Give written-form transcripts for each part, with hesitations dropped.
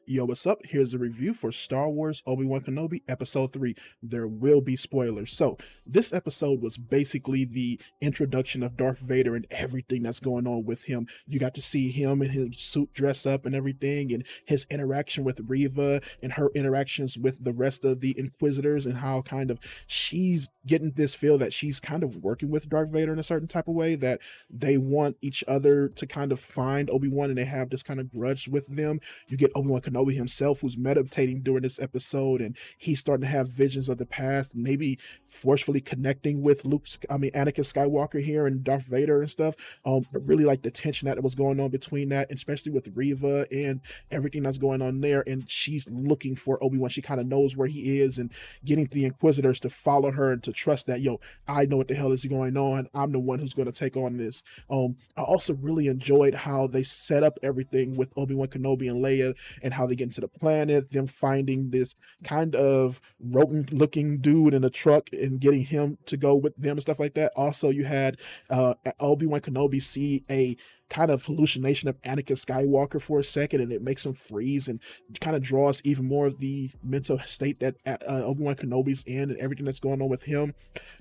Yo, what's up? Here's a review for Star Wars Obi-Wan Kenobi Episode 3. There will be spoilers. So, this episode was basically the introduction of Darth Vader and everything that's going on with him. You got to see him in his suit dress up and everything, and his interaction with Reva and her interactions with the rest of the Inquisitors, and how kind of she's getting this feel that she's kind of working with Darth Vader in a certain type of way, that they want each other to kind of find Obi-Wan, and they have this kind of grudge with them. You get Obi-Wan Kenobi himself, who's meditating during this episode, and he's starting to have visions of the past, maybe forcefully connecting with Anakin Skywalker here and Darth Vader and stuff. I really like the tension that was going on between that, especially with Reva and everything that's going on there. And she's looking for Obi-Wan. She kind of knows where he is, and getting the Inquisitors to follow her and to trust that, yo, I know what the hell is going on. I'm the one who's going to take on this. I also really enjoyed how they set up everything with Obi-Wan Kenobi and Leia, and how they get into the planet, them finding this kind of rodent looking dude in a truck and getting him to go with them and stuff like that. Also, you had Obi-Wan Kenobi see a kind of hallucination of Anakin Skywalker for a second, and it makes him freeze and kind of draws even more of the mental state that Obi-Wan Kenobi's in, and everything that's going on with him.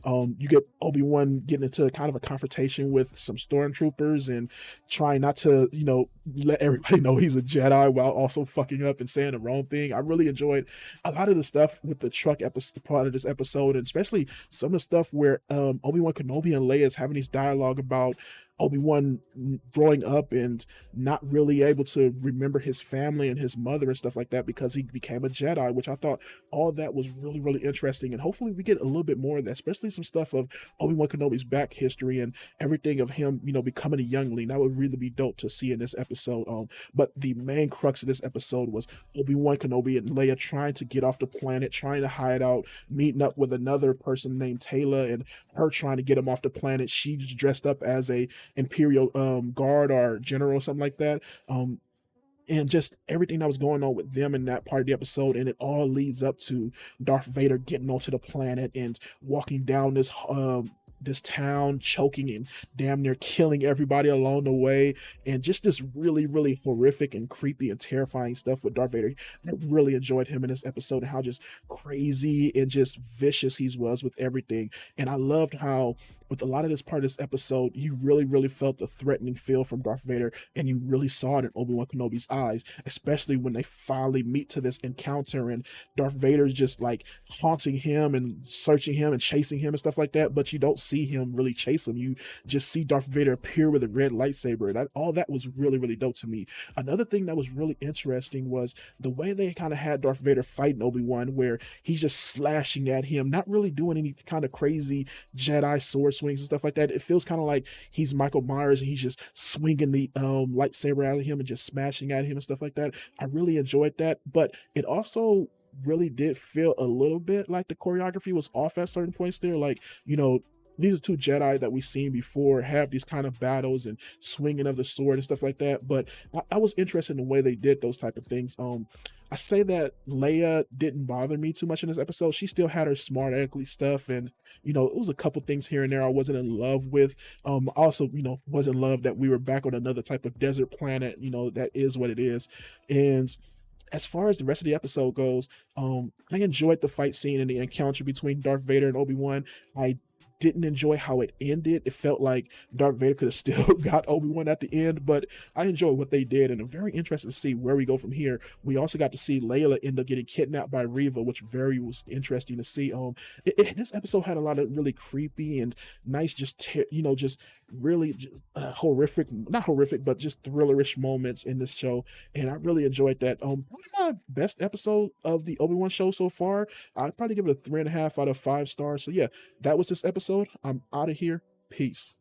You get Obi-Wan getting into kind of a confrontation with some stormtroopers and trying not to, let everybody know he's a Jedi while also fucking up and saying the wrong thing. I really enjoyed a lot of the stuff with the truck episode, part of this episode, and especially some of the stuff where Obi-Wan Kenobi and Leia is having these dialogue about Obi-Wan growing up and not really able to remember his family and his mother and stuff like that because he became a Jedi, which I thought all that was really, really interesting. And hopefully we get a little bit more of that, especially some stuff of Obi-Wan Kenobi's back history and everything of him, becoming a youngling. That would really be dope to see in this episode. But the main crux of this episode was Obi-Wan Kenobi and Leia trying to get off the planet, trying to hide out, meeting up with another person named Taylor, and her trying to get him off the planet. She's dressed up as a Imperial guard or general or something like that. And just everything that was going on with them in that part of the episode, and it all leads up to Darth Vader getting onto the planet and walking down this town, choking and damn near killing everybody along the way, and just this really, really horrific and creepy and terrifying stuff with Darth Vader. I really enjoyed him in this episode, and how just crazy and just vicious he was with everything. And I loved how, with a lot of this part of this episode, you really, really felt the threatening feel from Darth Vader, and you really saw it in Obi-Wan Kenobi's eyes, especially when they finally meet to this encounter, and Darth Vader's just like haunting him and searching him and chasing him and stuff like that, but you don't see him really chase him. You just see Darth Vader appear with a red lightsaber, and all that was really, really dope to me. Another thing that was really interesting was the way they kind of had Darth Vader fighting Obi-Wan, where he's just slashing at him, not really doing any kind of crazy Jedi sword swings and stuff like that. It feels kind of like he's Michael Myers, and he's just swinging the lightsaber out of him and just smashing at him and stuff like that. I really enjoyed that, but it also really did feel a little bit like the choreography was off at certain points there. Like, these are two Jedi that we've seen before have these kind of battles and swinging of the sword and stuff like that. But I was interested in the way they did those type of things. I say that Leia didn't bother me too much in this episode. She still had her smart alecky stuff, and it was a couple things here and there I wasn't in love with. Also, was in love that we were back on another type of desert planet. That is what it is. And as far as the rest of the episode goes, I enjoyed the fight scene and the encounter between Darth Vader and Obi-Wan. I didn't enjoy how it ended. It felt like Darth Vader could have still got Obi-Wan at the end, but I enjoyed what they did, and I'm very interested to see where we go from here. We also got to see Layla end up getting kidnapped by Reva, which was interesting to see. This episode had a lot of really creepy and nice, just really horrific, not horrific, but just thrillerish moments in this show, and I really enjoyed that. One of my best episode of the Obi-Wan show so far. I'd probably give it a 3.5 out of 5 stars. So yeah, that was this episode. I'm out of here. Peace.